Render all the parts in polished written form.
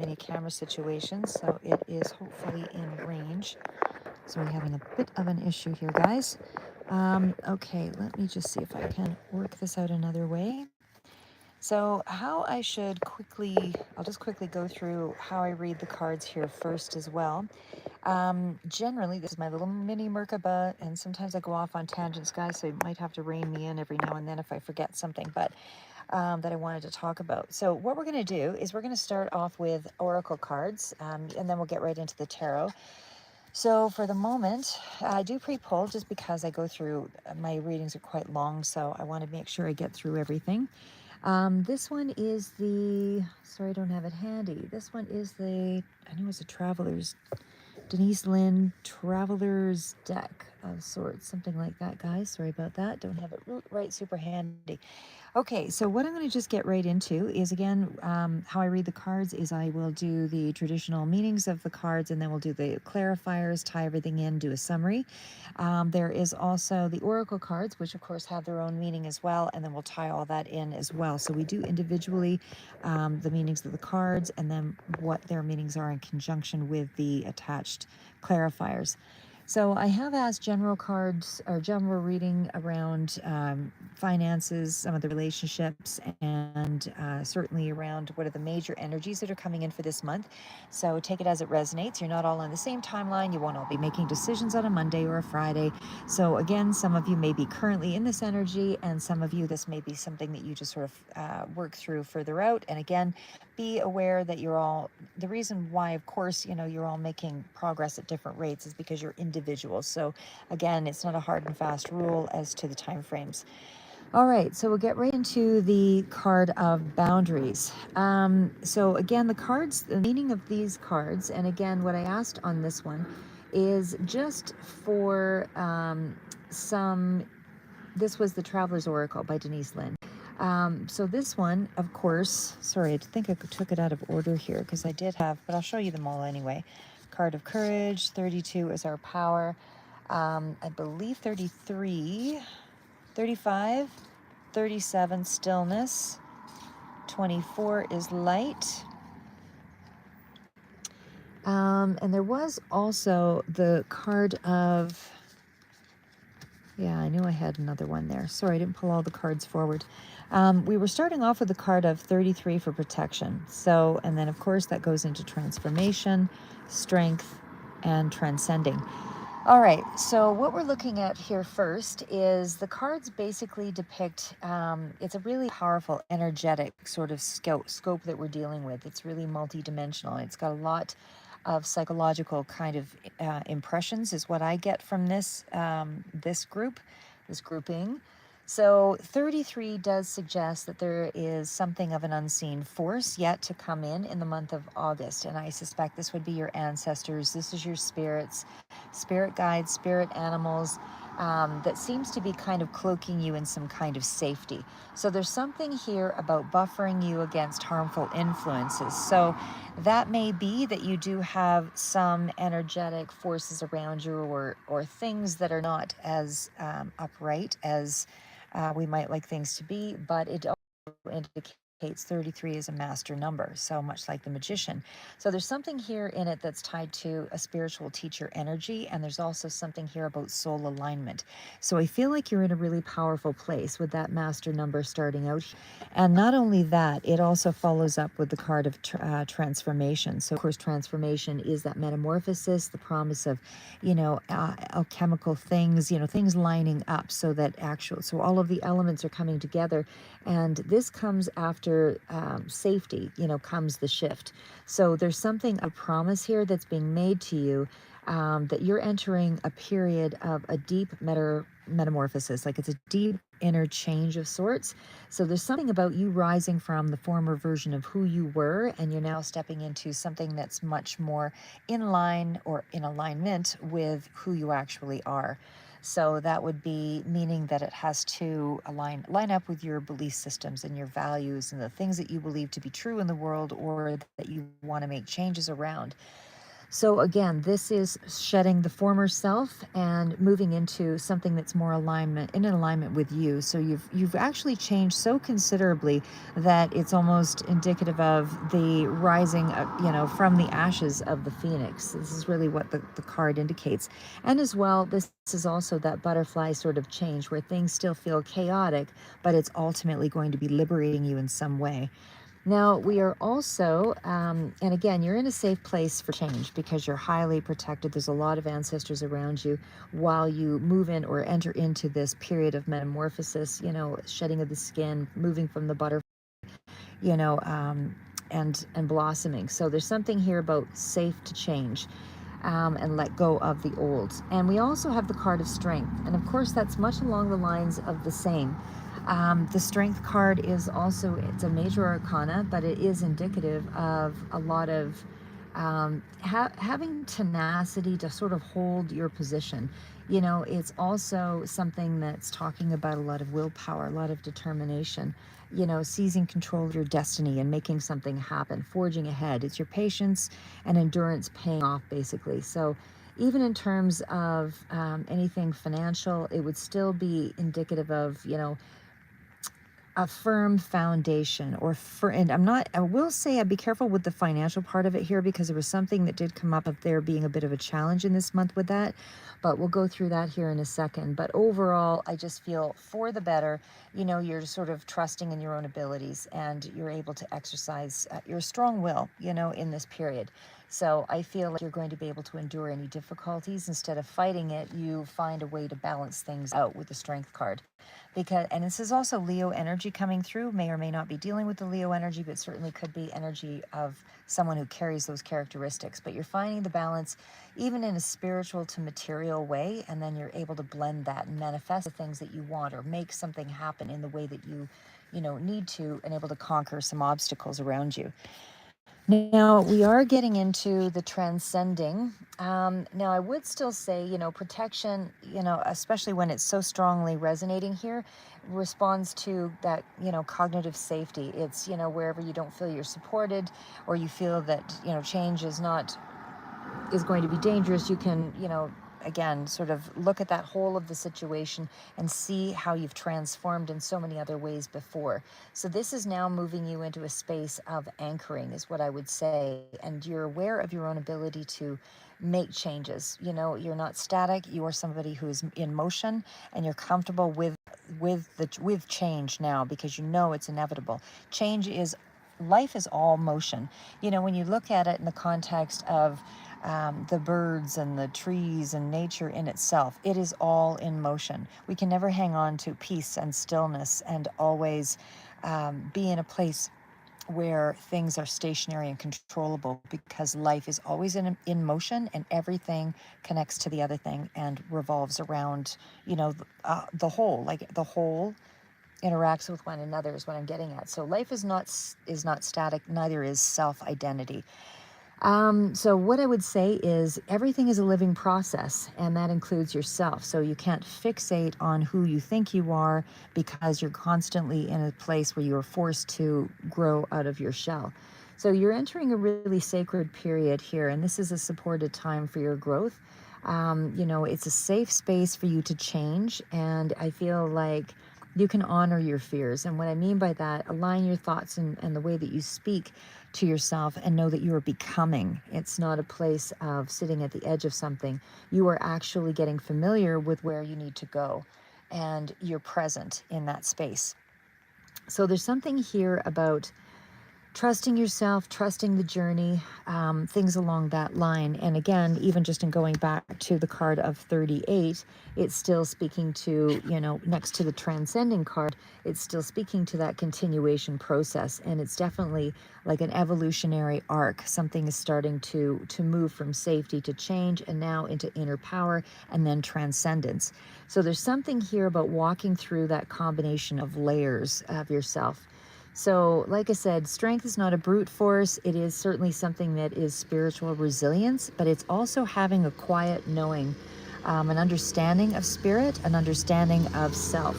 any camera situations, so it is hopefully in range. So we're having a bit of an issue here, guys. Okay, let me just see if I can work this out another way. So how I should I'll just quickly go through how I read the cards here first as well. Generally, this is my little mini Merkaba, and sometimes I go off on tangents, guys, so you might have to rein me in every now and then if I forget something, but that I wanted to talk about. So what we're going to do is we're going to start off with oracle cards, and then we'll get right into the tarot. So for the moment, I do pre-pull just because I go through, my readings are quite long, so I want to make sure I get through everything. This one is sorry, I don't have it handy. This one is I know it's a Traveler's, Denise Lynn Traveler's deck of sorts, something like that, guys. Sorry about that. Don't have it right super handy. Okay, so what I'm going to just get right into is, again, how I read the cards is I will do the traditional meanings of the cards, and then we'll do the clarifiers, tie everything in, do a summary. There is also the oracle cards, which of course have their own meaning as well, and then we'll tie all that in as well. So we do individually the meanings of the cards, and then what their meanings are in conjunction with the attached clarifiers. So I have asked general cards or general reading around finances, some of the relationships, and certainly around what are the major energies that are coming in for this month. So take it as it resonates. You're not all on the same timeline. You won't all be making decisions on a Monday or a Friday. So again, some of you may be currently in this energy, and some of you, this may be something that you just sort of work through further out. And again, be aware that the reason why, of course, you're all making progress at different rates is because you're individuals. So again, it's not a hard and fast rule as to the time frames. All right, so we'll get right into the card of boundaries. So again, the meaning of these cards, and again, what I asked on this one is just for this was the Traveler's Oracle by Denise Lynn. So this one, of course, sorry, I think I took it out of order here because I did have, but I'll show you them all anyway. Card of Courage, 32 is our power. I believe 33, 35, 37, stillness. 24 is light. And there was also the card of, yeah, I knew I had another one there. Sorry, I didn't pull all the cards forward. We were starting off with the card of 33 for protection. So, and then of course that goes into transformation, strength, and transcending. All right, so what we're looking at here first is the cards basically depict, it's a really powerful, energetic sort of scope that we're dealing with. It's really multidimensional. It's got a lot of psychological kind of impressions is what I get from this this grouping. So 33 does suggest that there is something of an unseen force yet to come in the month of August. And I suspect this would be your ancestors. This is your spirits, spirit guides, spirit animals, that seems to be kind of cloaking you in some kind of safety. So there's something here about buffering you against harmful influences. So that may be that you do have some energetic forces around you, or things that are not as upright as we might like things to be, but it also indicates 33 is a master number, so much like the magician. So there's something here in it that's tied to a spiritual teacher energy, and there's also something here about soul alignment. So I feel like you're in a really powerful place with that master number starting out. And not only that, it also follows up with the card of transformation. So of course, transformation is that metamorphosis, the promise of, alchemical things, things lining up so that so all of the elements are coming together. And this comes after safety, comes the shift. So there's something, a promise here that's being made to you, that you're entering a period of a deep metamorphosis, like it's a deep inner change of sorts. So there's something about you rising from the former version of who you were, and you're now stepping into something that's much more in line or in alignment with who you actually are. So that would be meaning that it has to line up with your belief systems and your values and the things that you believe to be true in the world, or that you want to make changes around. So again, this is shedding the former self and moving into something that's more in alignment with you. So you've actually changed so considerably that it's almost indicative of the rising, from the ashes of the phoenix. This is really what the card indicates. And as well, this is also that butterfly sort of change where things still feel chaotic, but it's ultimately going to be liberating you in some way. Now, we are also, and again, you're in a safe place for change because you're highly protected. There's a lot of ancestors around you while you move in or enter into this period of metamorphosis, shedding of the skin, moving from the butterfly, you know, um, and blossoming. So there's something here about safe to change. And let go of the old. And we also have the card of strength. And of course, that's much along the lines of the same. The strength card is also, it's a major arcana, but it is indicative of a lot of having tenacity to sort of hold your position. It's also something that's talking about a lot of willpower, a lot of determination, seizing control of your destiny and making something happen, forging ahead. It's your patience and endurance paying off, basically. So even in terms of anything financial, it would still be indicative of, a firm foundation and I will say I'd be careful with the financial part of it here because there was something that did come up of there being a bit of a challenge in this month with that, but we'll go through that here in a second. But overall, I just feel for the better, you're sort of trusting in your own abilities and you're able to exercise your strong will, in this period. So I feel like you're going to be able to endure any difficulties. Instead of fighting it, you find a way to balance things out with the strength card. And this is also Leo energy coming through, may or may not be dealing with the Leo energy, but certainly could be energy of someone who carries those characteristics. But you're finding the balance even in a spiritual to material way, and then you're able to blend that and manifest the things that you want or make something happen in the way that you need to, and able to conquer some obstacles around you. Now, we are getting into the transcending. Now, I would still say, protection, especially when it's so strongly resonating here, responds to that, cognitive safety. It's, wherever you don't feel you're supported or you feel that, change is going to be dangerous, you can, again, sort of look at that whole of the situation and see how you've transformed in so many other ways before. So this is now moving you into a space of anchoring, is what I would say. And you're aware of your own ability to make changes. You're not static. You are somebody who's in motion, and you're comfortable with change now because it's inevitable. Life is all motion. When you look at it in the context of the birds and the trees and nature in itself, it is all in motion. We can never hang on to peace and stillness and always be in a place where things are stationary and controllable, because life is always in motion, and everything connects to the other thing and revolves around, the whole. Like the whole interacts with one another is what I'm getting at. So life is not static, neither is self-identity. So what I would say is everything is a living process, and that includes yourself. So you can't fixate on who you think you are because you're constantly in a place where you are forced to grow out of your shell. So you're entering a really sacred period here, and this is a supported time for your growth. It's a safe space for you to change, and I feel like you can honor your fears. And what I mean by that, align your thoughts and the way that you speak to yourself, and know that you are becoming. It's not a place of sitting at the edge of something. You are actually getting familiar with where you need to go, and you're present in that space. So there's something here about trusting yourself, trusting the journey, things along that line. And again, even just in going back to the card of 38, it's still speaking to, next to the transcending card, it's still speaking to that continuation process. And it's definitely like an evolutionary arc. Something is starting to move from safety to change, and now into inner power, and then transcendence. So there's something here about walking through that combination of layers of yourself. So, like I said, strength is not a brute force. It is certainly something that is spiritual resilience, but it's also having a quiet knowing, an understanding of spirit, an understanding of self.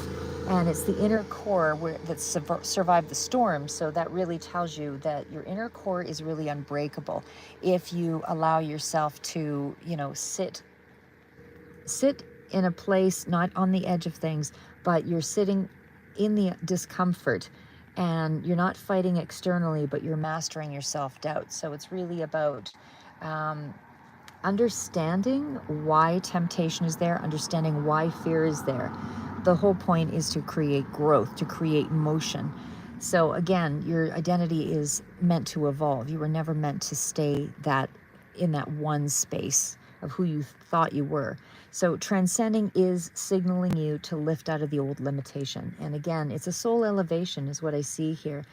And it's the inner core that survived the storm. So that really tells you that your inner core is really unbreakable if you allow yourself to, sit in a place not on the edge of things, but you're sitting in the discomfort, and you're not fighting externally, but you're mastering your self-doubt. So it's really about um, understanding why temptation is there, understanding why fear is there. The whole point is to create growth, to create motion. So again, your identity is meant to evolve. You were never meant to stay that in that one space of who you thought you were. So transcending is signaling you to lift out of the old limitation. And again, it's a soul elevation is what I see here.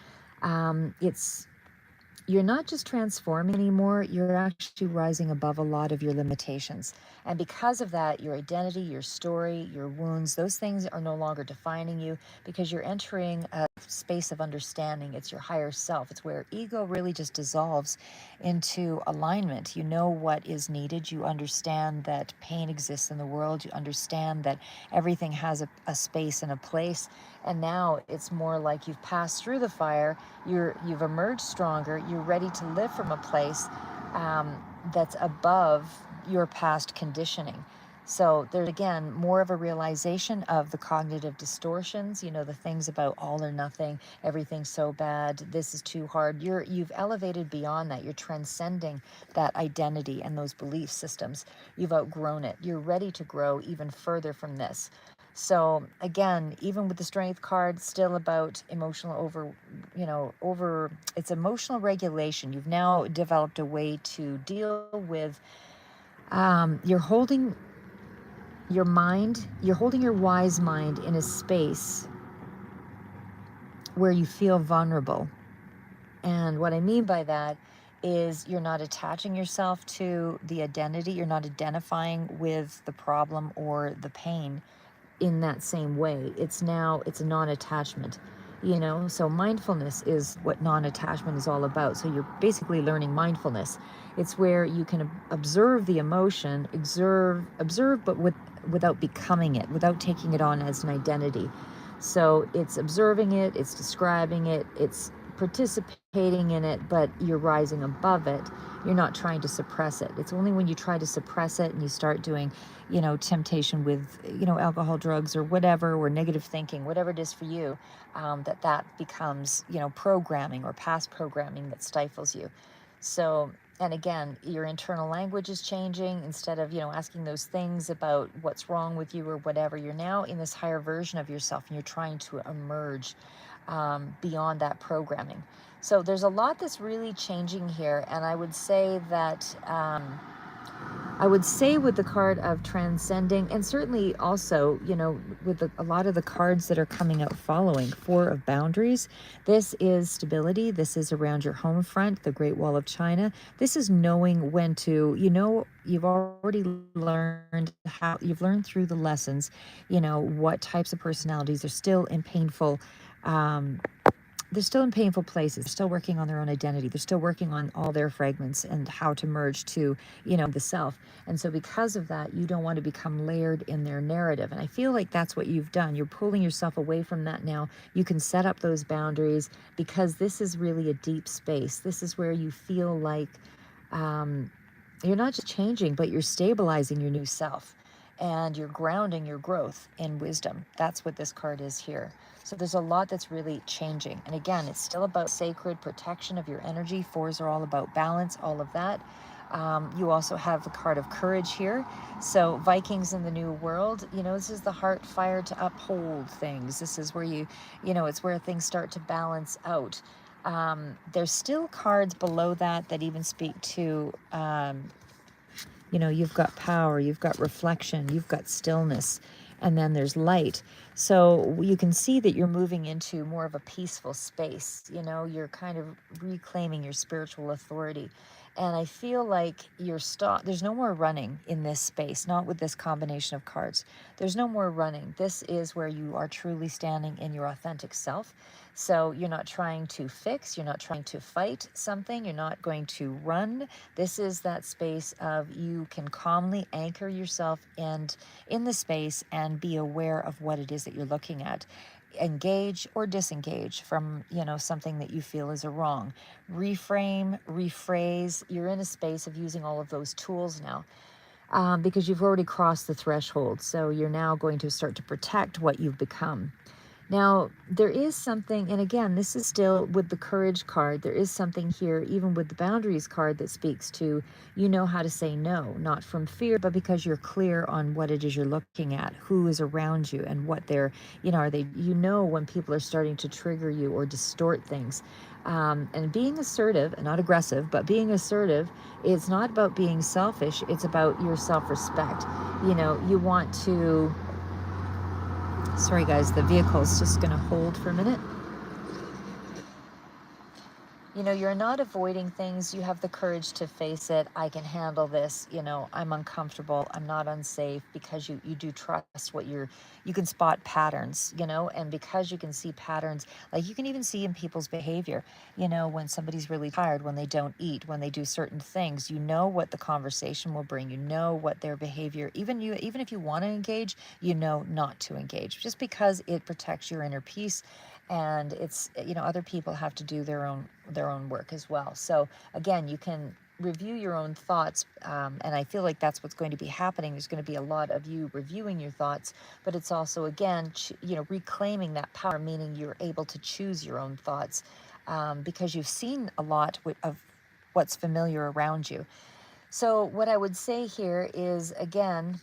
It's You're not just transforming anymore, you're actually rising above a lot of your limitations. And because of that, your identity, your story, your wounds, those things are no longer defining you, because you're entering a space of understanding. It's your higher self. It's where ego really just dissolves into alignment. You know what is needed. You understand that pain exists in the world. You understand that everything has a space and a place. And now it's more like you've passed through the fire. You've emerged stronger. You're ready to live from a place that's above your past conditioning. So there's again more of a realization of the cognitive distortions, the things about all or nothing, everything's so bad, this is too hard. You've elevated beyond that. You're transcending that identity and those belief systems. You've outgrown it. You're ready to grow even further from this. So again, even with the strength card, still about emotional it's emotional regulation. You've now developed a way to deal with, you're holding you're holding your wise mind in a space where you feel vulnerable. And what I mean by that is you're not attaching yourself to the identity. You're not identifying with the problem or the pain in that same way. It's a non-attachment, so mindfulness is what non-attachment is all about. So you're basically learning mindfulness. It's where you can observe the emotion, observe, but without becoming it, without taking it on as an identity. So it's observing it, it's describing it, it's participating in it, but you're rising above it. You're not trying to suppress it. It's only when you try to suppress it and you start doing, temptation with, alcohol, drugs, or whatever, or negative thinking, whatever it is for you, that becomes, programming or past programming that stifles you. So, and again, your internal language is changing. Instead of, asking those things about what's wrong with you or whatever, you're now in this higher version of yourself, and you're trying to emerge beyond that programming. So there's a lot that's really changing here. And I would say that, with the card of transcending, and certainly also, with a lot of the cards that are coming out following, Four of Boundaries, this is stability. This is around your home front, the Great Wall of China. This is knowing when to, you've already you've learned through the lessons, what types of personalities are still in painful, they're still in painful places. They're still working on their own identity. They're still working on all their fragments and how to merge to, the self. And so because of that, you don't want to become layered in their narrative. And I feel like that's what you've done. You're pulling yourself away from that now. You can set up those boundaries, because this is really a deep space. This is where you feel like you're not just changing, but you're stabilizing your new self. And you're grounding your growth in wisdom. That's what this card is here. So there's a lot that's really changing. And again, it's still about sacred protection of your energy. Fours are all about balance, all of that. You also have the card of courage here. So Vikings in the New World, this is the heart fire to uphold things. This is where it's where things start to balance out. There's still cards below that even speak to, you've got power, you've got reflection, you've got stillness, and then there's light. So you can see that you're moving into more of a peaceful space. You're kind of reclaiming your spiritual authority. And I feel like there's no more running in this space, not with this combination of cards. There's no more running. This is where you are truly standing in your authentic self. So you're not trying to fix, you're not trying to fight something, you're not going to run. This is that space of you can calmly anchor yourself in the space and be aware of what it is that you're looking at. Engage or disengage from, something that you feel is a wrong. Reframe, rephrase. You're in a space of using all of those tools now, because you've already crossed the threshold. So you're now going to start to protect what you've become. Now, there is something, and again, this is still with the courage card, there is something here, even with the boundaries card, that speaks to, you know how to say no, not from fear, but because you're clear on what it is you're looking at, who is around you, and what they're, are they, when people are starting to trigger you or distort things. And being assertive, and not aggressive, but being assertive, it's not about being selfish, it's about your self-respect. You want to... Sorry guys, the vehicle's just going to hold for a minute. You're not avoiding things. You have the courage to face it. I can handle this. I'm uncomfortable. I'm not unsafe, because you do trust what you can spot patterns, and because you can see patterns, like you can even see in people's behavior, when somebody's really tired, when they don't eat, when they do certain things, what the conversation will bring, what their behavior, even if you want to engage, not to engage, just because it protects your inner peace. And it's, other people have to do their own work as well. So again, you can review your own thoughts, and I feel like that's what's going to be happening. There's going to be a lot of you reviewing your thoughts, but it's also, again, reclaiming that power, meaning you're able to choose your own thoughts, because you've seen a lot of what's familiar around you. So what I would say here is, again,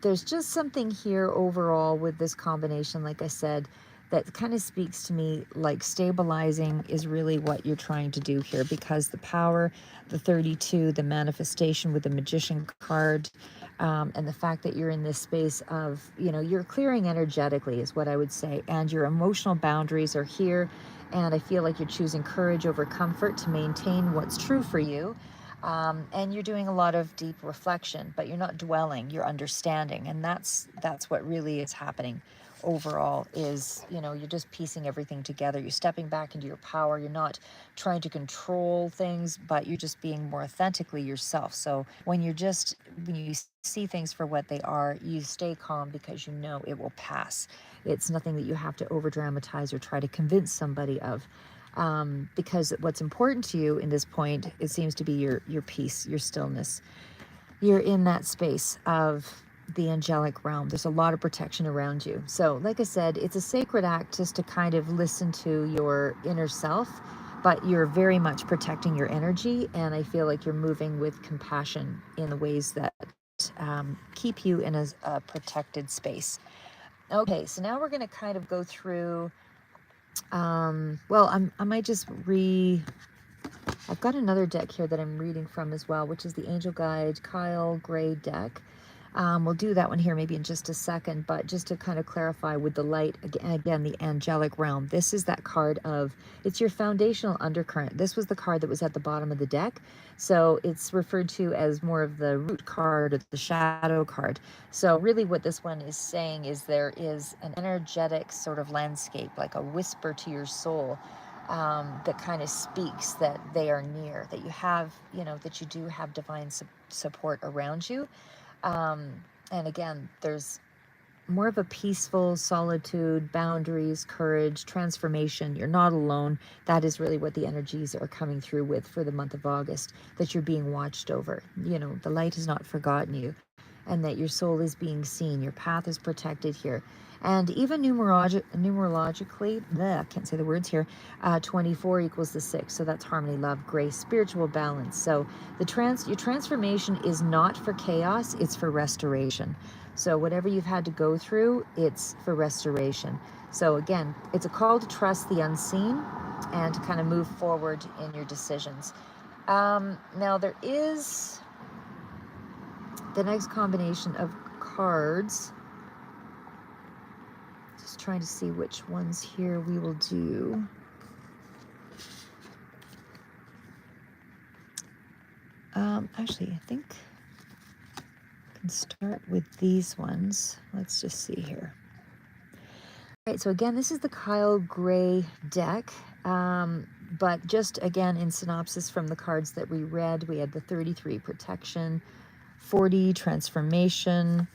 there's just something here overall with this combination, like I said, that kind of speaks to me like stabilizing is really what you're trying to do here, because the power, the 32, the manifestation with the magician card, and the fact that you're in this space of, you're clearing energetically is what I would say, and your emotional boundaries are here, and I feel like you're choosing courage over comfort to maintain what's true for you. And you're doing a lot of deep reflection, but you're not dwelling, you're understanding. And that's what really is happening overall, is, you're just piecing everything together. You're stepping back into your power. You're not trying to control things, but you're just being more authentically yourself. So when you see things for what they are, you stay calm, because it will pass. It's nothing that you have to over dramatize or try to convince somebody of. Because what's important to you in this point, it seems to be your peace, your stillness. You're in that space of the angelic realm. There's a lot of protection around you. So like I said, it's a sacred act just to kind of listen to your inner self, but you're very much protecting your energy. And I feel like you're moving with compassion in the ways that keep you in a protected space. Okay, so now we're going to kind of go through... I might just I've got another deck here that I'm reading from as well, which is the Angel Guide Kyle Gray deck. We'll do that one here maybe in just a second, but just to kind of clarify with the light, again, the angelic realm. This is that card of, it's your foundational undercurrent. This was the card that was at the bottom of the deck. So it's referred to as more of the root card or the shadow card. So really what this one is saying is there is an energetic sort of landscape, like a whisper to your soul, that kind of speaks that they are near, that you have, that you do have divine support around you. And again, there's more of a peaceful solitude, boundaries, courage, transformation. You're not alone. That is really what the energies are coming through with for the month of August, that you're being watched over. The light has not forgotten you, and that your soul is being seen. Your path is protected here. And even numerologically, I can't say the words here, 24 equals the 6. So that's harmony, love, grace, spiritual balance. So your transformation is not for chaos, it's for restoration. So whatever you've had to go through, it's for restoration. So again, it's a call to trust the unseen and to kind of move forward in your decisions. Now there is the next combination of cards. Just trying to see which ones here we will do. Actually, I think I can start with these ones. Let's just see here. All right, so again, this is the Kyle Gray deck. But just again, in synopsis from the cards that we read, we had the 33 protection, 40 transformation,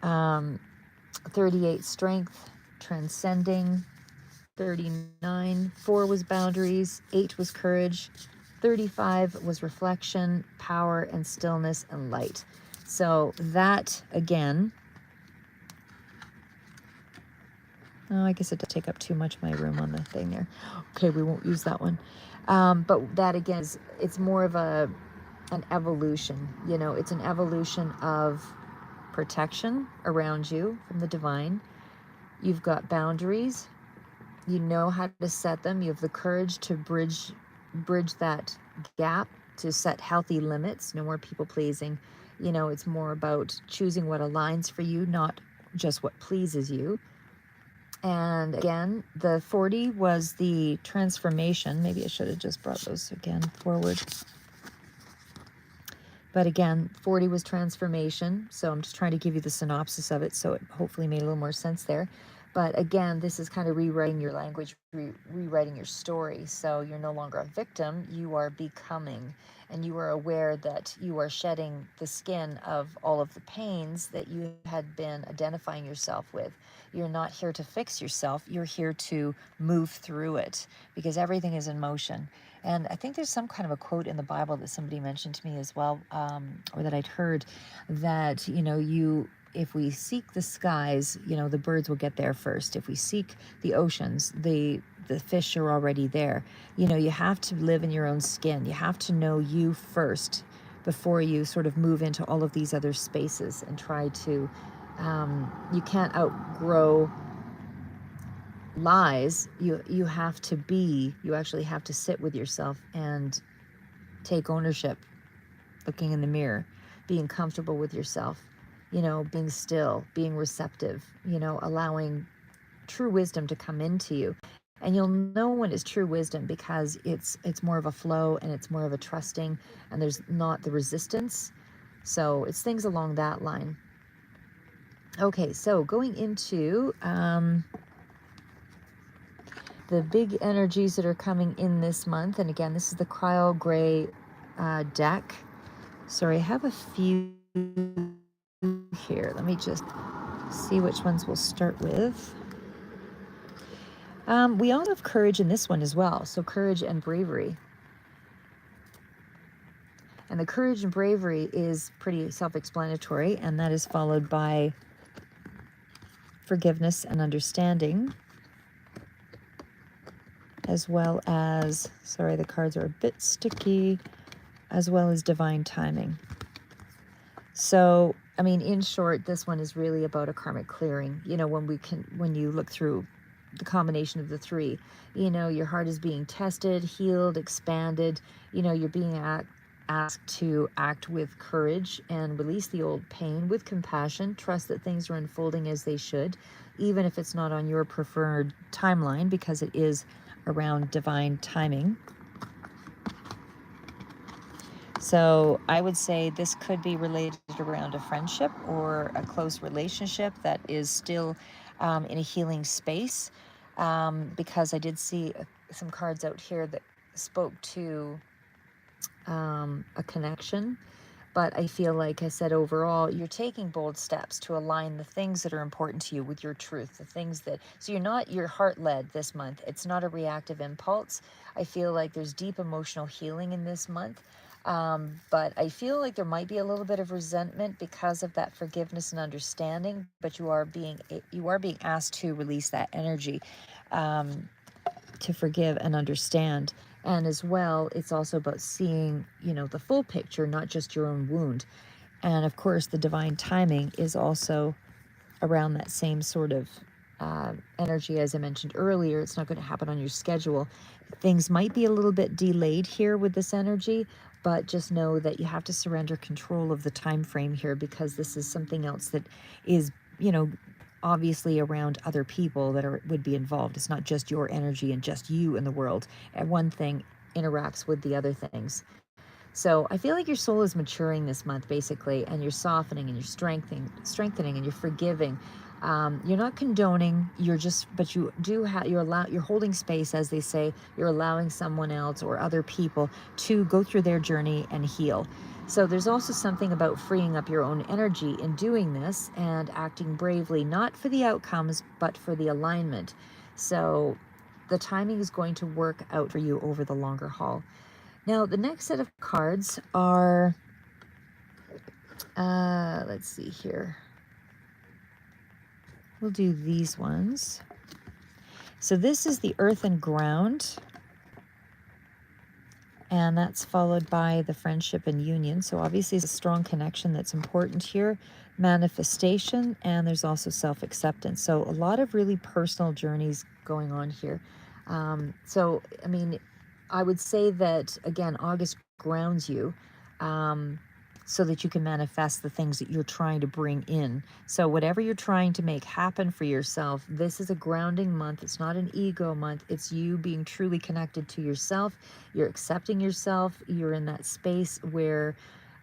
38 strength, transcending. 39, 4 was boundaries, 8 was courage, 35 was reflection, power, and stillness and light. So that, again, oh, I guess it does take up too much of my room on the thing there. Okay, we won't use that one. But that, again, it's more of an evolution. You know, it's an evolution of protection around you from the divine. You've got boundaries. You know how to set them. You have the courage to bridge that gap, to set healthy limits. No more people pleasing. You know, it's more about choosing what aligns for you, not just what pleases you. And again, the 40 was the transformation. Maybe I should have just brought those again forward. But again, 40 was transformation. So I'm just trying to give you the synopsis of it, so it hopefully made a little more sense there. But again, this is kind of rewriting your language, rewriting your story. So you're no longer a victim, you are becoming. And you are aware that you are shedding the skin of all of the pains that you had been identifying yourself with. You're not here to fix yourself, you're here to move through it, because everything is in motion. And I think there's some kind of a quote in the Bible that somebody mentioned to me as well, or that I'd heard, that, you know, if we seek the skies, you know, the birds will get there first. If we seek the oceans, the fish are already there. You know, you have to live in your own skin. You have to know you first before you sort of move into all of these other spaces and try to, you can't outgrow lies. You actually have to sit with yourself and take ownership, looking in the mirror, being comfortable with yourself, you know, being still, being receptive, you know, allowing true wisdom to come into you. And you'll know when it's true wisdom because it's more of a flow, and it's more of a trusting, and there's not the resistance. So it's things along that line. Okay, so going into the big energies that are coming in this month. And again, this is the Cryo Gray deck. Sorry, I have a few here. Let me just see which ones we'll start with. We all have courage in this one as well. So courage and bravery. And the courage and bravery is pretty self-explanatory, and that is followed by forgiveness and understanding, as well as, sorry, the cards are a bit sticky, as well as divine timing. So, I mean, in short, this one is really about a karmic clearing. You know, when you look through the combination of the three, you know, your heart is being tested, healed, expanded. You know, you're being asked to act with courage and release the old pain with compassion. Trust that things are unfolding as they should, even if it's not on your preferred timeline, because it is around divine timing. So I would say this could be related around a friendship or a close relationship that is still in a healing space, because I did see some cards out here that spoke to a connection. But I feel like I said, overall, you're taking bold steps to align the things that are important to you with your truth, the things that, so you're heart-led this month. It's not a reactive impulse. I feel like there's deep emotional healing in this month. But I feel like there might be a little bit of resentment because of that forgiveness and understanding, but you are being asked to release that energy, to forgive and understand. And as well, it's also about seeing, you know, the full picture, not just your own wound. And of course, the divine timing is also around that same sort of energy as I mentioned earlier. It's not going to happen on your schedule. Things might be a little bit delayed here with this energy, but just know that you have to surrender control of the time frame here, because this is something else that is, you know, obviously around other people that would be involved. It's not just your energy and just you in the world. And one thing interacts with the other things. So I feel like your soul is maturing this month, basically, and you're softening and you're strengthening and you're forgiving. You're not condoning, but you do have, you're holding space, as they say. You're allowing someone else or other people to go through their journey and heal. So there's also something about freeing up your own energy in doing this and acting bravely, not for the outcomes, but for the alignment. So the timing is going to work out for you over the longer haul. Now, the next set of cards are, let's see here. We'll do these ones. So this is the earth and ground, and that's followed by the friendship and union. So obviously it's a strong connection that's important here. Manifestation, and there's also self-acceptance. So a lot of really personal journeys going on here. So, I mean, I would say that, again, August grounds you. So that you can manifest the things that you're trying to bring in. So whatever you're trying to make happen for yourself, this is a grounding month. It's not an ego month. It's you being truly connected to yourself. You're accepting yourself. You're in that space where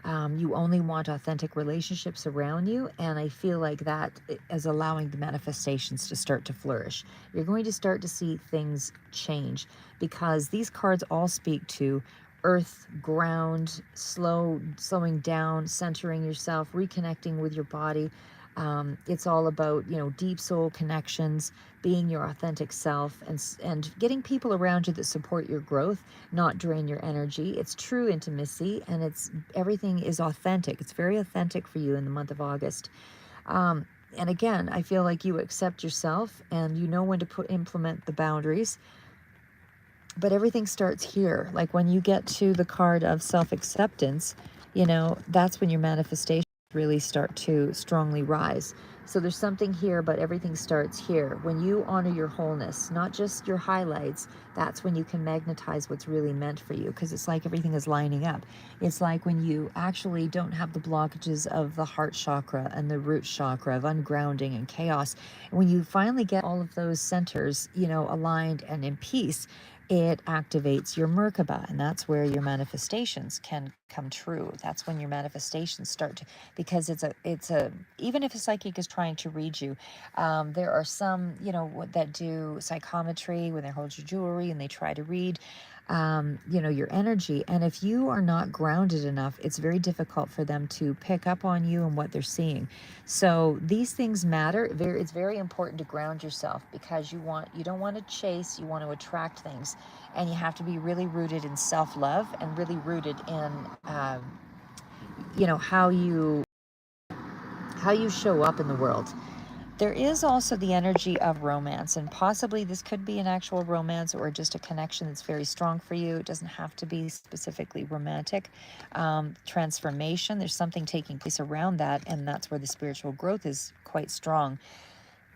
you only want authentic relationships around you. And I feel like that is allowing the manifestations to start to flourish. You're going to start to see things change, because these cards all speak to earth, ground, slowing down, centering yourself, reconnecting with your body. It's all about, deep soul connections, being your authentic self, and getting people around you that support your growth, not drain your energy. It's true intimacy, and everything is authentic. It's very authentic for you in the month of August. And again, I feel like you accept yourself, and you know when to implement the boundaries. But everything starts here. Like when you get to the card of self-acceptance, that's when your manifestations really start to strongly rise. So there's something here, but everything starts here. When you honor your wholeness, not just your highlights, that's when you can magnetize what's really meant for you, because it's like everything is lining up. It's like when you actually don't have the blockages of the heart chakra and the root chakra of ungrounding and chaos. And when you finally get all of those centers, aligned and in peace, it activates your Merkaba, and that's where your manifestations can come true. That's when your manifestations start to, because even if a psychic is trying to read you, there are some, that do psychometry when they hold your jewelry and they try to read, your energy. And if you are not grounded enough, it's very difficult for them to pick up on you and what they're seeing. So these things matter. It's very important to ground yourself, because you don't want to chase, you want to attract things. And you have to be really rooted in self-love and really rooted in, how you show up in the world. There is also the energy of romance, and possibly this could be an actual romance or just a connection that's very strong for you. It doesn't have to be specifically romantic. Transformation, there's something taking place around that, and that's where the spiritual growth is quite strong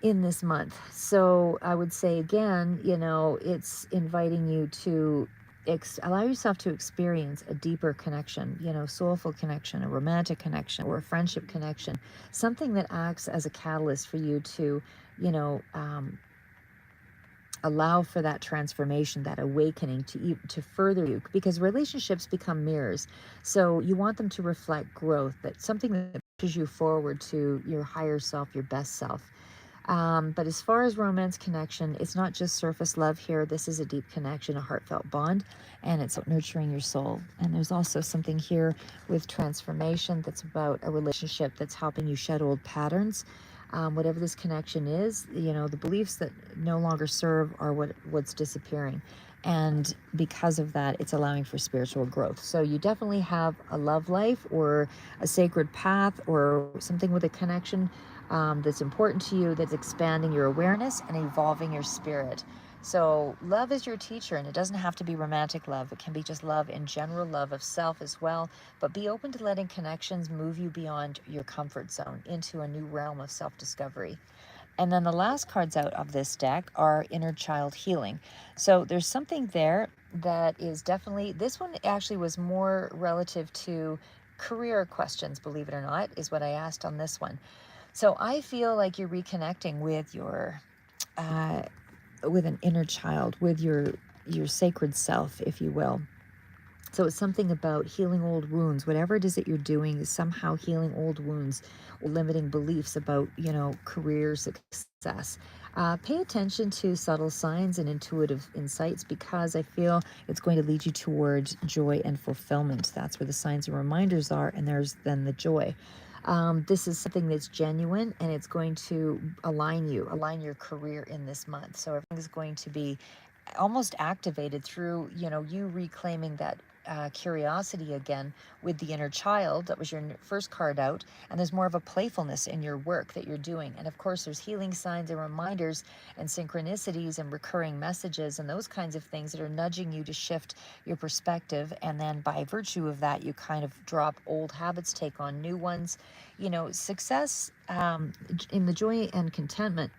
in this month. So I would say, again, it's inviting you to allow yourself to experience a deeper connection, soulful connection, a romantic connection, or a friendship connection, something that acts as a catalyst for you to, allow for that transformation, that awakening to further you, because relationships become mirrors. So you want them to reflect growth, that something that pushes you forward to your higher self, your best self. But as far as romance connection, it's not just surface love here. This is a deep connection, a heartfelt bond, and it's nurturing your soul. And there's also something here with transformation that's about a relationship that's helping you shed old patterns. Whatever this connection is, the beliefs that no longer serve are what's disappearing. And because of that, it's allowing for spiritual growth. So you definitely have a love life or a sacred path or something with a connection that's important to you, that's expanding your awareness and evolving your spirit. So love is your teacher, and it doesn't have to be romantic love. It can be just love in general, love of self as well. But be open to letting connections move you beyond your comfort zone into a new realm of self-discovery. And then the last cards out of this deck are inner child healing. So there's something there that is definitely, this one actually was more relative to career questions, believe it or not, is what I asked on this one. So I feel like you're reconnecting with with an inner child, with your sacred self, if you will. So it's something about healing old wounds. Whatever it is that you're doing is somehow healing old wounds or limiting beliefs about, career success. Pay attention to subtle signs and intuitive insights, because I feel it's going to lead you towards joy and fulfillment. That's where the signs and reminders are, and there's then the joy. This is something that's genuine, and it's going to align your career in this month. So everything's going to be almost activated through, you reclaiming that curiosity again with the inner child. That was your first card out, and there's more of a playfulness in your work that you're doing. And of course, there's healing signs and reminders and synchronicities and recurring messages and those kinds of things that are nudging you to shift your perspective. And then by virtue of that, you kind of drop old habits, take on new ones. Success, in the joy and contentment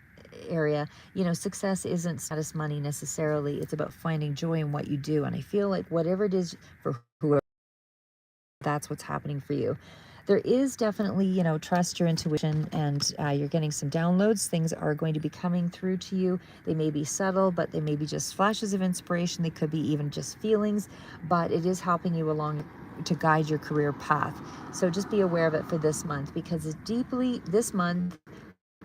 area, success isn't status money necessarily. It's about finding joy in what you do. And I feel like whatever it is for whoever, that's what's happening for you. There is definitely, trust your intuition, and you're getting some downloads. Things are going to be coming through to you. They may be subtle, but they may be just flashes of inspiration. They could be even just feelings, but it is helping you along to guide your career path. So just be aware of it for this month, because this month,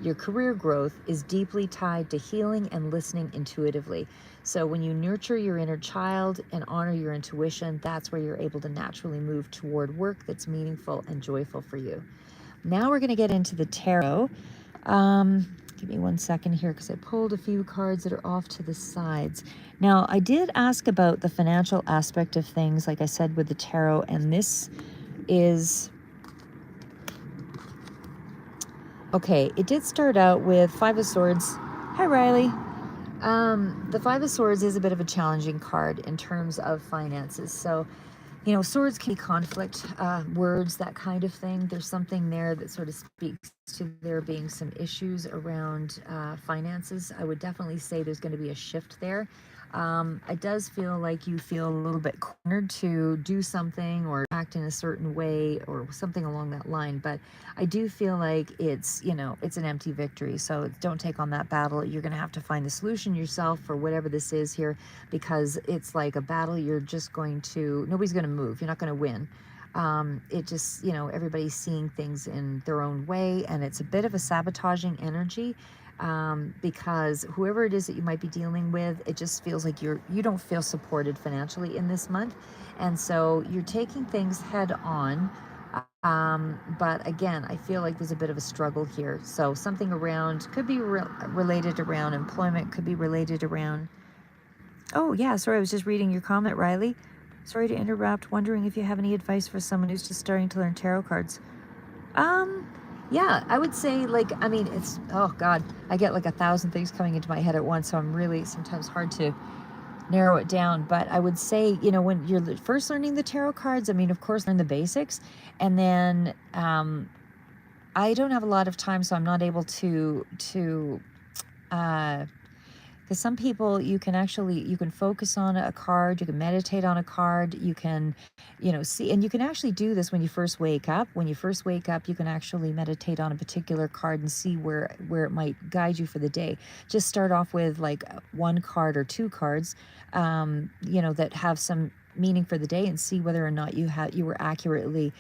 your career growth is deeply tied to healing and listening intuitively. So when you nurture your inner child and honor your intuition, that's where you're able to naturally move toward work that's meaningful and joyful for you. Now we're going to get into the tarot. Give me 1 second here, because I pulled a few cards that are off to the sides. Now, I did ask about the financial aspect of things, like I said, with the tarot, and this is... Okay, it did start out with Five of Swords. Hi, Riley. The Five of Swords is a bit of a challenging card in terms of finances. So, swords can be conflict, words, that kind of thing. There's something there that sort of speaks to there being some issues around finances. I would definitely say there's going to be a shift there. It does feel like you feel a little bit cornered to do something or act in a certain way or something along that line. But I do feel like it's an empty victory. So don't take on that battle. You're going to have to find the solution yourself for whatever this is here, because it's like a battle. Nobody's going to move. You're not going to win. It just, everybody's seeing things in their own way, and it's a bit of a sabotaging energy. Because whoever it is that you might be dealing with, it just feels like you don't feel supported financially in this month. And so you're taking things head on. But again, I feel like there's a bit of a struggle here. So something around, could be related around employment, could be related around... Oh yeah, sorry, I was just reading your comment, Riley. Sorry to interrupt. Wondering if you have any advice for someone who's just starting to learn tarot cards. Yeah, I would say, it's, oh God, I get like 1,000 things coming into my head at once, so I'm really sometimes hard to narrow it down. But I would say, when you're first learning the tarot cards, of course, learn the basics. And then I don't have a lot of time, so I'm not able to because some people, you can focus on a card, you can meditate on a card, you can, see, and you can actually do this when you first wake up. When you first wake up, you can actually meditate on a particular card and see where it might guide you for the day. Just start off with like one card or two cards, that have some meaning for the day, and see whether or not you were accurately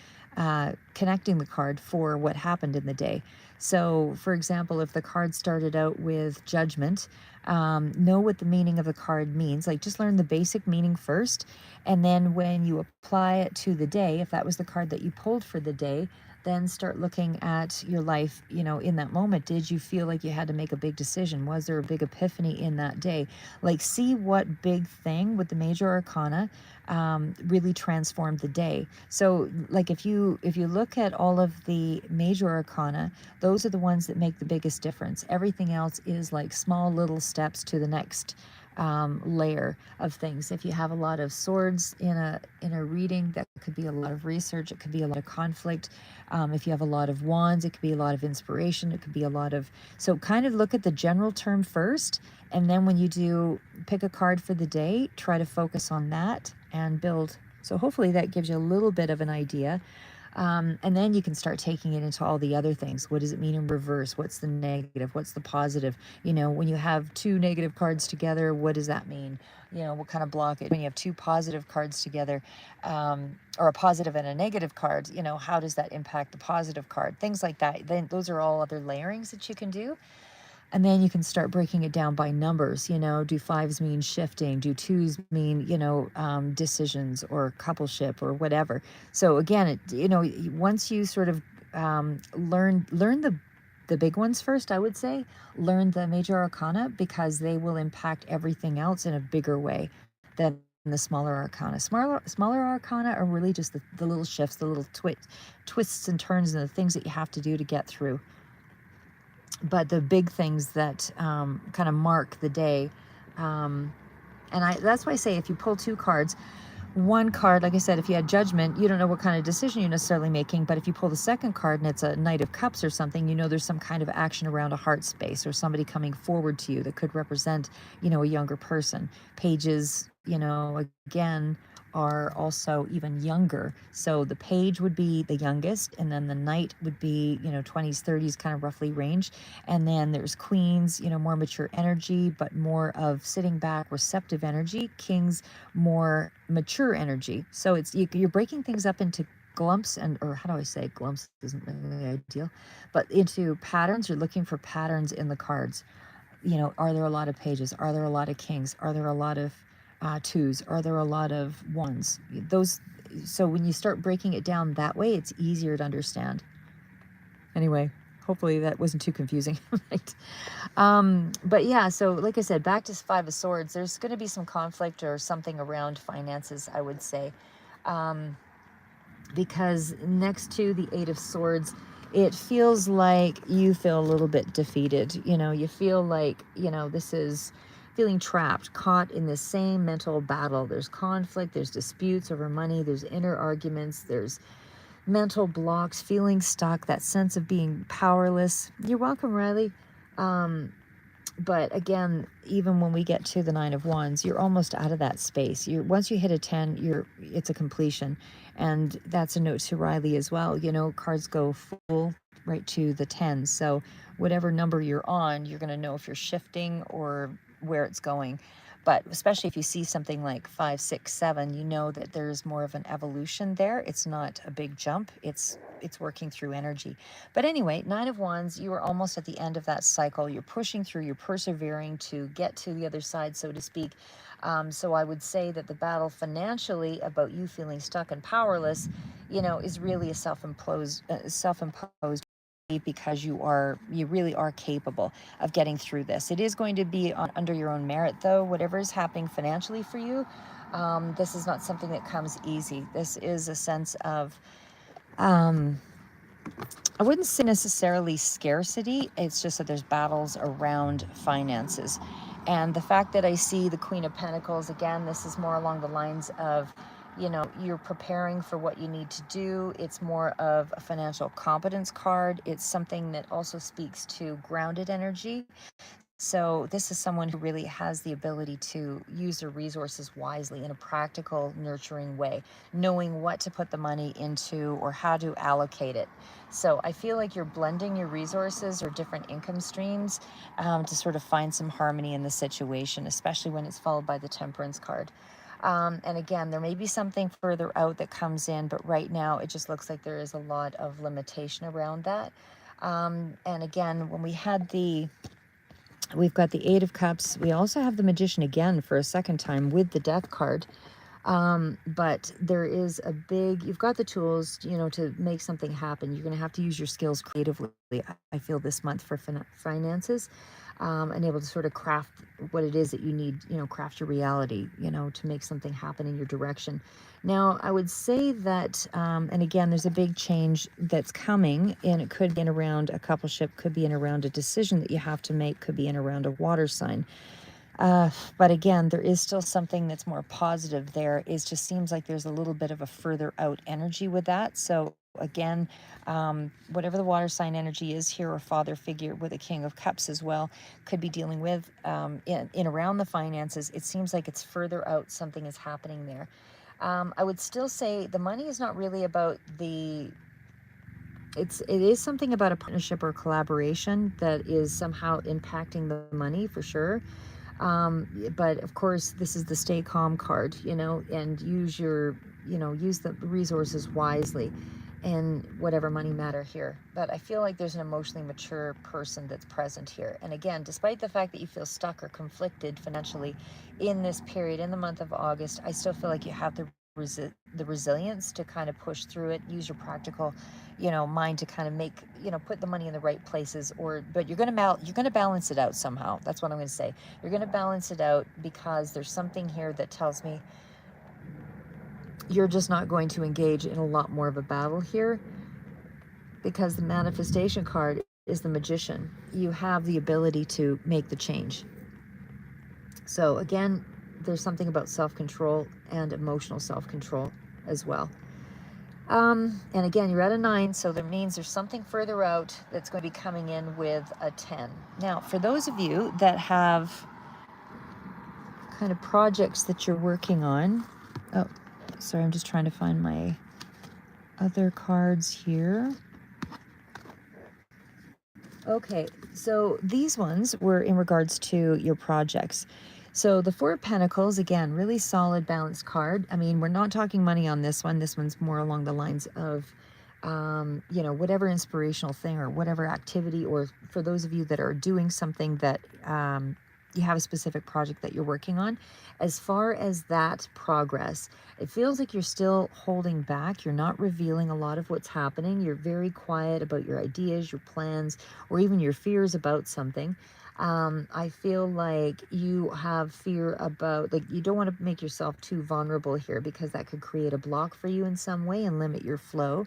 connecting the card for what happened in the day. So, for example, if the card started out with judgment, know what the meaning of the card means. Like, just learn the basic meaning first, and then when you apply it to the day, if that was the card that you pulled for the day, then start looking at your life, in that moment. Did you feel like you had to make a big decision? Was there a big epiphany in that day? Like, see what big thing with the major arcana really transformed the day. So, like, if you look at all of the major arcana, those are the ones that make the biggest difference. Everything else is like small little steps to the next layer of things. If you have a lot of swords in a reading, that could be a lot of research, it could be a lot of conflict. If you have a lot of wands, it could be a lot of inspiration, it could be a lot of... So kind of look at the general term first, and then when you do pick a card for the day, try to focus on that and build. So hopefully that gives you a little bit of an idea. And then you can start taking it into all the other things. What does it mean in reverse? What's the negative? What's the positive? You know, when you have two negative cards together, what does that mean? You know, what kind of blockage? When you have two positive cards together, or a positive and a negative card, you know, how does that impact the positive card? Things like that. Then those are all other layerings that you can do. And then you can start breaking it down by numbers. You know, do fives mean shifting? Do twos mean, you know, decisions or coupleship or whatever? So again, you know, once you sort of learn the big ones first, I would say, learn the major arcana, because they will impact everything else in a bigger way than the smaller arcana. Smaller arcana are really just the little shifts, the little twists and turns, and the things that you have to do to get through. But the big things that kind of mark the day, and that's why I say, if you pull two cards, one card, like I said, if you had judgment, you don't know what kind of decision you're necessarily making. But if you pull the second card and it's a Knight of Cups or something, you know there's some kind of action around a heart space, or somebody coming forward to you that could represent, you know, a younger person. Pages, you know, again, are also even younger. So the page would be the youngest, and then the knight would be, you know, 20s, 30s, kind of roughly range. And then there's queens, you know, more mature energy, but more of sitting back, receptive energy. Kings, more mature energy. So it's you're breaking things up into glumps, and, or how do I say, glumps isn't really ideal, but into patterns. You're looking for patterns in the cards. You know, are there a lot of pages? Are there a lot of kings? Are there a lot of twos? Are there a lot of ones? Those. So when you start breaking it down that way, it's easier to understand. Anyway, hopefully that wasn't too confusing. Right. But yeah, so like I said, back to Five of Swords, there's going to be some conflict or something around finances, I would say. Because next to the Eight of Swords, it feels like you feel a little bit defeated. You know, you feel like, you know, this is feeling trapped, caught in the same mental battle. There's conflict, there's disputes over money, there's inner arguments, there's mental blocks, feeling stuck, that sense of being powerless. You're welcome, Riley. But again, even when we get to the Nine of Wands, you're almost out of that space. Once you hit a 10, it's a completion. And that's a note to Riley as well. You know, cards go full right to the 10. So whatever number you're on, you're going to know if you're shifting or where it's going. But especially if you see something like 5, 6, 7, you know that there's more of an evolution there. It's not a big jump. It's working through energy. But anyway, Nine of Wands, you are almost at the end of that cycle. You're pushing through, you're persevering to get to the other side, so to speak. So I would say that the battle financially about you feeling stuck and powerless, you know, is really a self-imposed because you really are capable of getting through this. It is going to be under your own merit, though. Whatever is happening financially for you, this is not something that comes easy. This is a sense of I wouldn't say necessarily scarcity. It's just that there's battles around finances. And the fact that I see the Queen of Pentacles, again, this is more along the lines of, you know, you're preparing for what you need to do. It's more of a financial competence card. It's something that also speaks to grounded energy. So this is someone who really has the ability to use their resources wisely in a practical, nurturing way, knowing what to put the money into or how to allocate it. So I feel like you're blending your resources or different income streams to sort of find some harmony in the situation, especially when it's followed by the Temperance card. And again, there may be something further out that comes in, but right now it just looks like there is a lot of limitation around that. And again, when we've got the Eight of Cups. We also have the Magician again for a second time with the Death card. But there is you've got the tools, you know, to make something happen. You're going to have to use your skills creatively, I feel, this month for finances, and able to sort of craft what it is that you need, you know, craft your reality, you know, to make something happen in your direction. Now, I would say that, and again, there's a big change that's coming, and it could be in around a coupleship, could be in around a decision that you have to make, could be in around a water sign. But again, there is still something that's more positive there. It just seems like there's a little bit of a further out energy with that. So again, whatever the water sign energy is here, or father figure with a King of Cups as well, could be dealing with in around the finances. It seems like it's further out. Something is happening there. I would still say the money is not really about it is something about a partnership or collaboration that is somehow impacting the money for sure. But of course, this is the stay calm card, and use the resources wisely in whatever money matter here. But I feel like there's an emotionally mature person that's present here. And again, despite the fact that you feel stuck or conflicted financially in this period, in the month of August, I still feel like you have the resilience to kind of push through it, use your practical mind to kind of make put the money in the right places, but you're going to balance it out somehow. That's what I'm going to say. You're going to balance it out, because there's something here that tells me you're just not going to engage in a lot more of a battle here, because the manifestation card is the magician. You have the ability to make the change. So again, there's something about self-control and emotional self-control as well. And again, you're at a 9, so that means there's something further out that's going to be coming in with a 10. Now, for those of you that have kind of projects that you're working on, oh, sorry, I'm just trying to find my other cards here. Okay, so these ones were in regards to your projects. So the Four of Pentacles, again, really solid, balanced card. I mean, we're not talking money on this one. This one's more along the lines of, whatever inspirational thing or whatever activity, or for those of you that are doing something that you have a specific project that you're working on. As far as that progress, it feels like you're still holding back. You're not revealing a lot of what's happening. You're very quiet about your ideas, your plans, or even your fears about something. I feel like you have fear about, like, you don't want to make yourself too vulnerable here, because that could create a block for you in some way and limit your flow.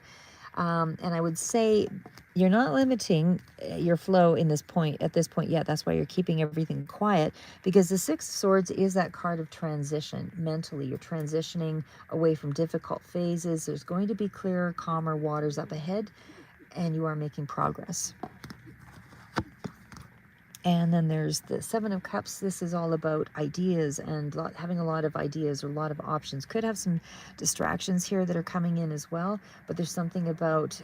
And I would say you're not limiting your flow at this point yet. That's why you're keeping everything quiet, because the Six of Swords is that card of transition. Mentally, you're transitioning away from difficult phases. There's going to be clearer, calmer waters up ahead, and you are making progress. And then there's the Seven of Cups. This is all about ideas and having a lot of ideas or a lot of options. Could have some distractions here that are coming in as well, but there's something about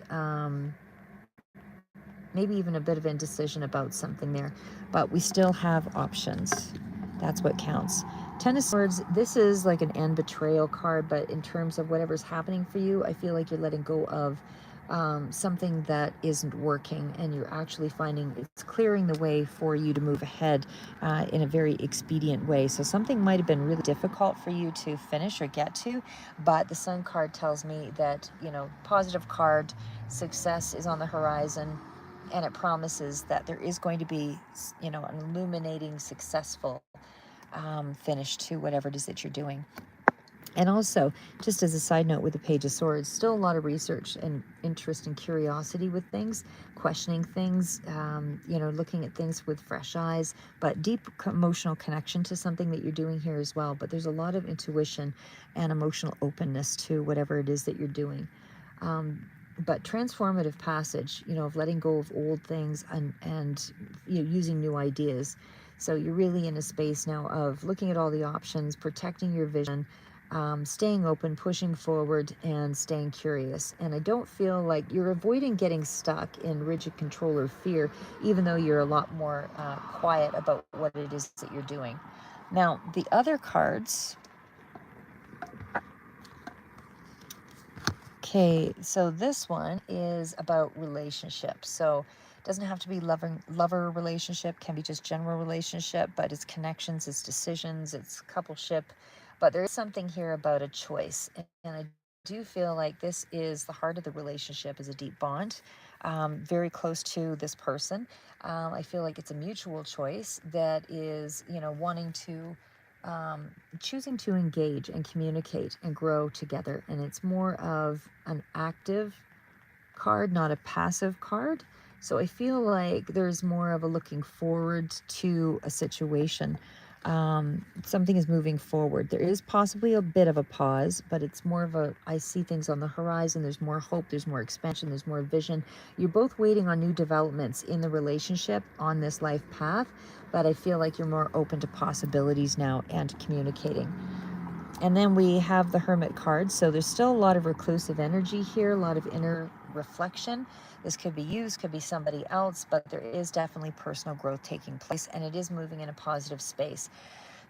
maybe even a bit of indecision about something there. But we still have options. That's what counts. Ten of Swords, this is like an end betrayal card, but in terms of whatever's happening for you, I feel like you're letting go of something that isn't working, and you're actually finding it's clearing the way for you to move ahead in a very expedient way. So something might have been really difficult for you to finish or get to, but the Sun card tells me that, positive card, success is on the horizon, and it promises that there is going to be, an illuminating, successful finish to whatever it is that you're doing. And also, just as a side note with the Page of Swords, still a lot of research and interest and curiosity with things, questioning things, looking at things with fresh eyes, but deep emotional connection to something that you're doing here as well. But there's a lot of intuition and emotional openness to whatever it is that you're doing. But transformative passage, of letting go of old things and using new ideas. So you're really in a space now of looking at all the options, protecting your vision, staying open, pushing forward, and staying curious. And I don't feel like you're avoiding getting stuck in rigid control or fear, even though you're a lot more quiet about what it is that you're doing. Now, the other cards. Okay, so this one is about relationships. So it doesn't have to be lover relationship, can be just general relationship, but it's connections, it's decisions, it's coupleship. But there is something here about a choice. And I do feel like this is the heart of the relationship, is a deep bond, very close to this person. I feel like it's a mutual choice that is, wanting to choosing to engage and communicate and grow together. And it's more of an active card, not a passive card. So I feel like there's more of a looking forward to a situation. Something is moving forward. There is possibly a bit of a pause, but it's more of I see things on the horizon. There's more hope, there's more expansion, there's more vision. You're both waiting on new developments in the relationship on this life path, but I feel like you're more open to possibilities now and communicating. And then we have the Hermit card. So there's still a lot of reclusive energy here, a lot of inner reflection. This could be you, this could be somebody else, but there is definitely personal growth taking place, and it is moving in a positive space.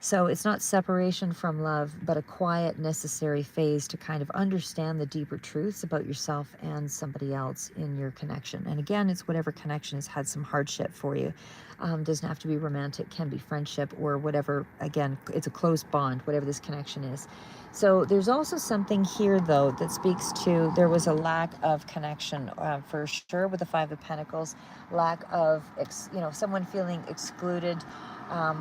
So it's not separation from love, but a quiet, necessary phase to kind of understand the deeper truths about yourself and somebody else in your connection. And again, it's whatever connection has had some hardship for you. Doesn't have to be romantic, can be friendship or whatever. Again, it's a close bond, whatever this connection is. So there's also something here, though, that speaks to there was a lack of connection for sure with the Five of Pentacles, lack of, someone feeling excluded,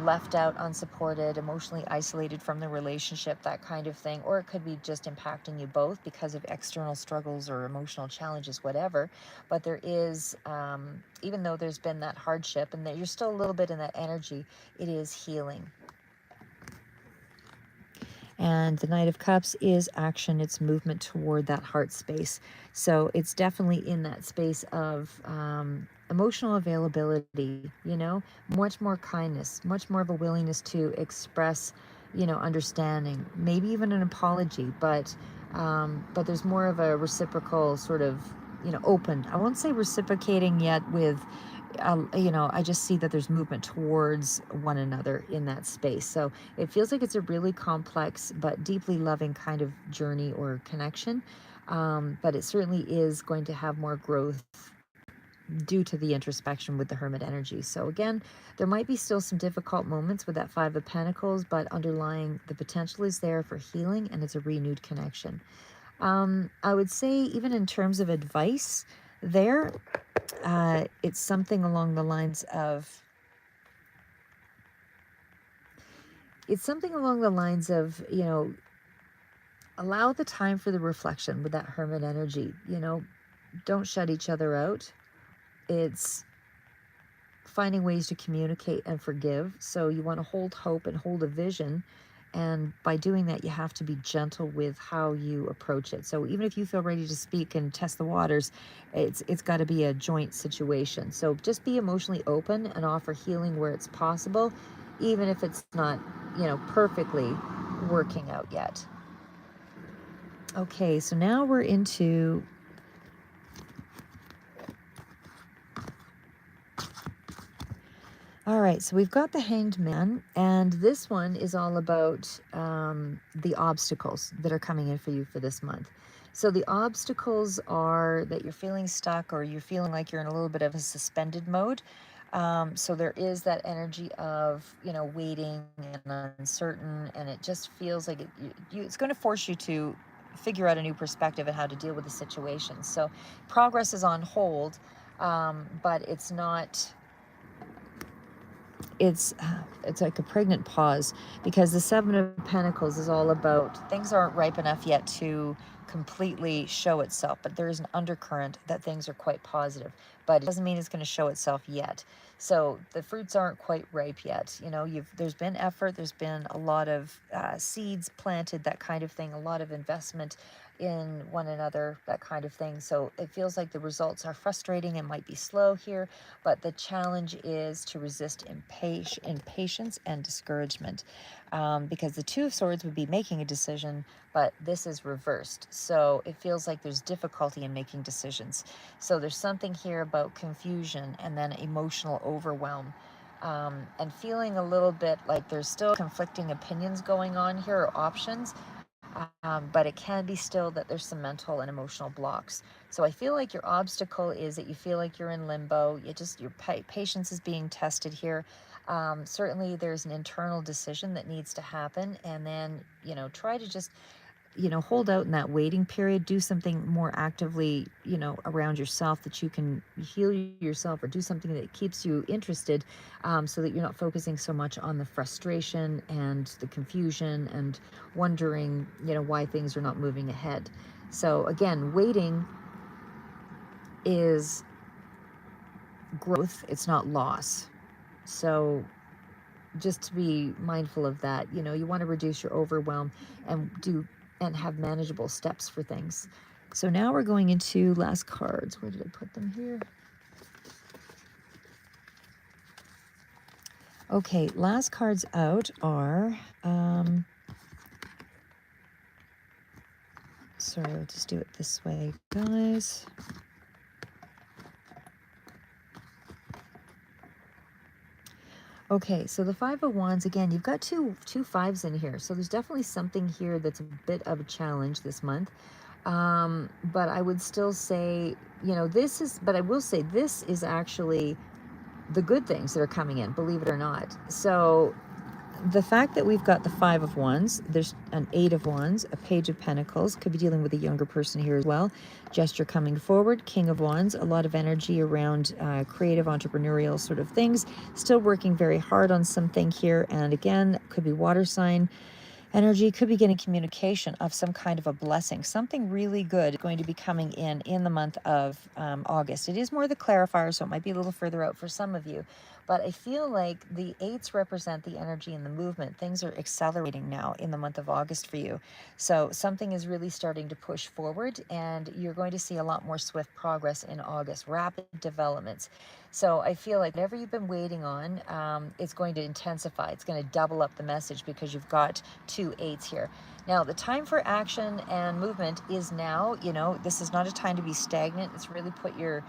left out, unsupported, emotionally isolated from the relationship, that kind of thing. Or it could be just impacting you both because of external struggles or emotional challenges, whatever. But there is, even though there's been that hardship and that you're still a little bit in that energy, it is healing. And the Knight of Cups is action, it's movement toward that heart space. So it's definitely in that space of emotional availability, much more kindness, much more of a willingness to express, understanding, maybe even an apology, but there's more of a reciprocal sort of, open. I won't say reciprocating yet with I just see that there's movement towards one another in that space. So it feels like it's a really complex but deeply loving kind of journey or connection. But it certainly is going to have more growth due to the introspection with the Hermit energy. So again, there might be still some difficult moments with that Five of Pentacles, but underlying the potential is there for healing, and it's a renewed connection. I would say, even in terms of advice, it's something along the lines of allow the time for the reflection with that Hermit energy. Don't shut each other out. It's finding ways to communicate and forgive. So you want to hold hope and hold a vision. And by doing that, you have to be gentle with how you approach it. So even if you feel ready to speak and test the waters, it's got to be a joint situation. So just be emotionally open and offer healing where it's possible, even if it's not, perfectly working out yet. Okay, so now we're into all right, so we've got the Hanged Man, and this one is all about the obstacles that are coming in for you for this month. So the obstacles are that you're feeling stuck, or you're feeling like you're in a little bit of a suspended mode. So there is that energy of, waiting and uncertain, and it just feels like it's going to force you to figure out a new perspective and how to deal with the situation. So progress is on hold, but it's not it's like a pregnant pause, because the Seven of Pentacles is all about things aren't ripe enough yet to completely show itself, but there is an undercurrent that things are quite positive, but it doesn't mean it's going to show itself yet. So the fruits aren't quite ripe yet. There's been effort, there's been a lot of seeds planted, that kind of thing, a lot of investment in one another, that kind of thing. So it feels like the results are frustrating and might be slow here, but the challenge is to resist impatience and discouragement, because the Two of Swords would be making a decision, but this is reversed. So it feels like there's difficulty in making decisions. So there's something here about confusion and then emotional overwhelm. And feeling a little bit like there's still conflicting opinions going on here, or options, but it can be still that there's some mental and emotional blocks. So I feel like your obstacle is that you feel like you're in limbo. Your patience is being tested here. Certainly there's an internal decision that needs to happen, and then try to just hold out in that waiting period. Do something more actively, around yourself, that you can heal yourself, or do something that keeps you interested, so that you're not focusing so much on the frustration and the confusion and wondering, why things are not moving ahead. So again, waiting is growth, it's not loss. So just to be mindful of that. You want to reduce your overwhelm and have manageable steps for things. So now we're going into last cards. Where did I put them here? Okay, last cards out are Sorry, I'll just do it this way, guys. Okay, so the Five of Wands, again, you've got two fives in here. So there's definitely something here that's a bit of a challenge this month. But I would still say, but I will say this is actually the good things that are coming in, believe it or not. So the fact that we've got the Five of Wands, there's an Eight of Wands, a Page of Pentacles, could be dealing with a younger person here as well. Gesture coming forward, King of Wands, a lot of energy around creative, entrepreneurial sort of things. Still working very hard on something here. And again, could be water sign energy, could be getting communication of some kind of a blessing. Something really good going to be coming in the month of August. It is more the clarifier, so it might be a little further out for some of you. But I feel like the eights represent the energy and the movement. Things are accelerating now in the month of August for you. So something is really starting to push forward, and you're going to see a lot more swift progress in August, rapid developments. So I feel like whatever you've been waiting on, it's going to intensify. It's going to double up the message because you've got two eights here. Now, the time for action and movement is now. This is not a time to be stagnant. It's really put your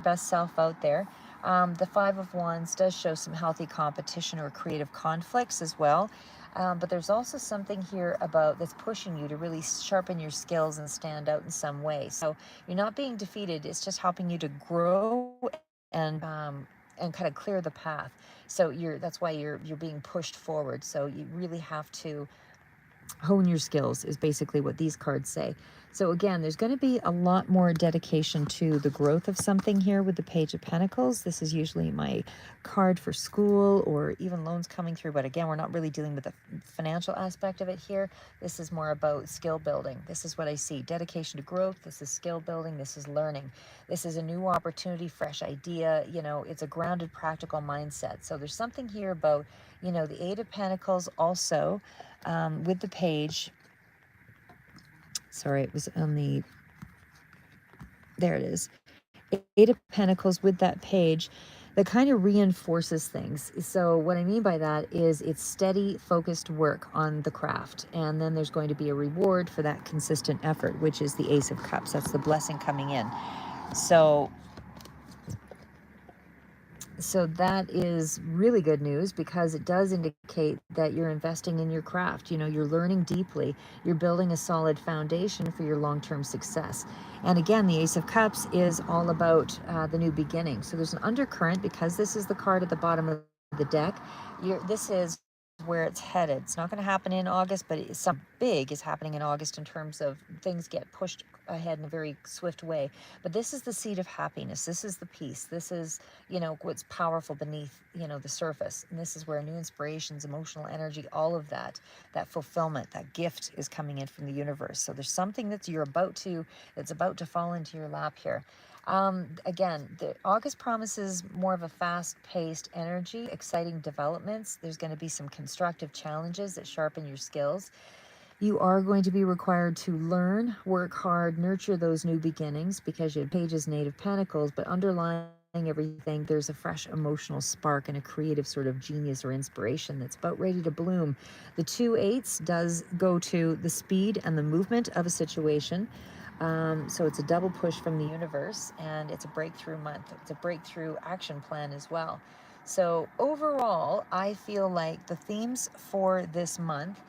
best self out there. The Five of Wands does show some healthy competition or creative conflicts as well. But there's also something here about that's pushing you to really sharpen your skills and stand out in some way. So you're not being defeated. It's just helping you to grow and kind of clear the path. So that's why you're being pushed forward. So you really have to hone your skills is basically what these cards say. So again, there's going to be a lot more dedication to the growth of something here with the Page of Pentacles. This is usually my card for school or even loans coming through. But again, we're not really dealing with the financial aspect of it here. This is more about skill building. This is what I see. Dedication to growth. This is skill building. This is learning. This is a new opportunity, fresh idea. It's a grounded, practical mindset. So there's something here about, the Eight of Pentacles also with the page. Sorry, it was on the, there it is. Eight of Pentacles with that page that kind of reinforces things. So what I mean by that is it's steady, focused work on the craft. And then there's going to be a reward for that consistent effort, which is the Ace of Cups. That's the blessing coming in. So that is really good news because it does indicate that you're investing in your craft. You're learning deeply. You're building a solid foundation for your long-term success. And again, the Ace of Cups is all about the new beginning. So there's an undercurrent because this is the card at the bottom of the deck. This is where it's headed. It's not going to happen in August, but something big is happening in August in terms of things get pushed ahead in a very swift way. But this is the seed of happiness. This is the peace. This is, what's powerful beneath, the surface. And this is where new inspirations, emotional energy, all of that fulfillment, that gift is coming in from the universe. So there's something that's about to fall into your lap here. Again, August promises more of a fast-paced energy, exciting developments. There's going to be some constructive challenges that sharpen your skills. You are going to be required to learn, work hard, nurture those new beginnings because you have Pages and Eight of Pentacles, but underlying everything, there's a fresh emotional spark and a creative sort of genius or inspiration that's about ready to bloom. The two eights does go to the speed and the movement of a situation. So it's a double push from the universe, and it's a breakthrough month. It's a breakthrough action plan as well. So overall, I feel like the themes for this month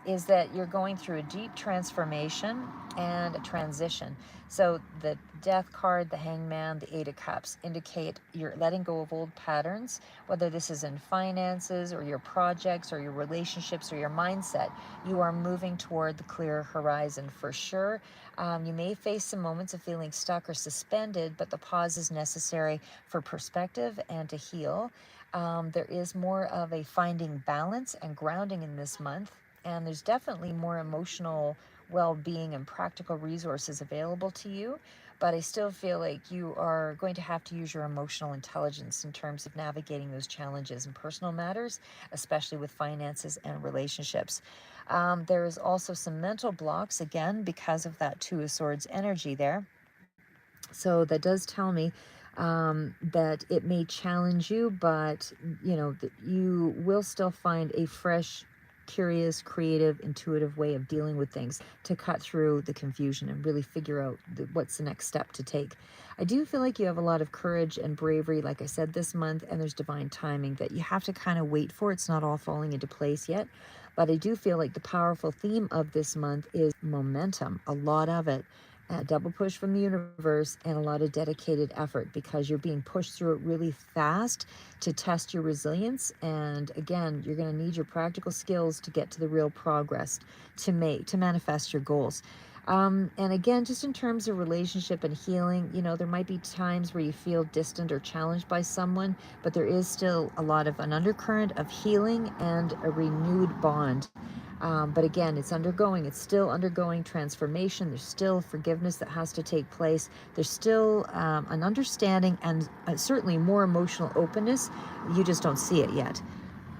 is that you're going through a deep transformation and a transition. So the Death card, the Hangman, the Eight of Cups indicate you're letting go of old patterns, whether this is in finances or your projects or your relationships or your mindset. You are moving toward the clear horizon for sure. You may face some moments of feeling stuck or suspended, but the pause is necessary for perspective and to heal. There is more of a finding balance and grounding in this month, and there's definitely more emotional well-being and practical resources available to you. But I still feel like you are going to have to use your emotional intelligence in terms of navigating those challenges in personal matters, especially with finances and relationships. There is also some mental blocks, again, because of that Two of Swords energy there. So that does tell me that it may challenge you, but you will still find a fresh curious, creative, intuitive way of dealing with things to cut through the confusion and really figure out what's the next step to take. I do feel like you have a lot of courage and bravery, like I said, this month, and there's divine timing that you have to kind of wait for. It's not all falling into place yet. But I do feel like the powerful theme of this month is momentum, a lot of it. A double push from the universe and a lot of dedicated effort because you're being pushed through it really fast to test your resilience. And again, you're going to need your practical skills to get to the real progress to manifest your goals. And again, just in terms of relationship and healing, you know, there might be times where you feel distant or challenged by someone, but there is still a lot of an undercurrent of healing and a renewed bond. But again, it's still undergoing transformation. There's still forgiveness that has to take place. There's still an understanding and certainly more emotional openness. You just don't see it yet.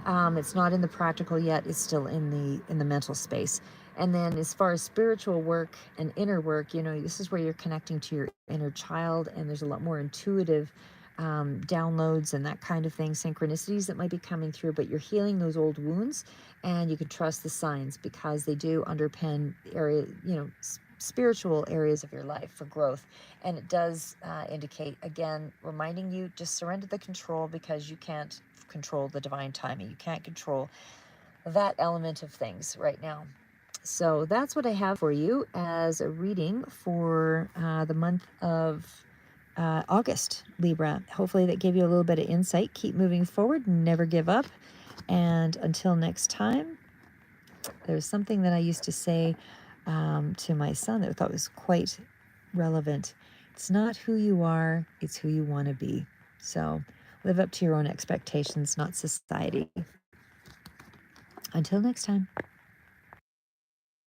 It's not in the practical yet. It's still in the mental space. And then as far as spiritual work and inner work, you know, this is where you're connecting to your inner child, and there's a lot more intuitive downloads and that kind of thing, synchronicities that might be coming through, but you're healing those old wounds, and you can trust the signs because they do underpin area, you know, spiritual areas of your life for growth. And it does indicate, again, reminding you, just surrender the control because you can't control the divine timing. You can't control that element of things right now. So that's what I have for you as a reading for the month of August, Libra. Hopefully that gave you a little bit of insight. Keep moving forward, never give up. And until next time, there's something that I used to say to my son that I thought was quite relevant. It's not who you are, it's who you want to be. So live up to your own expectations, not society. Until next time.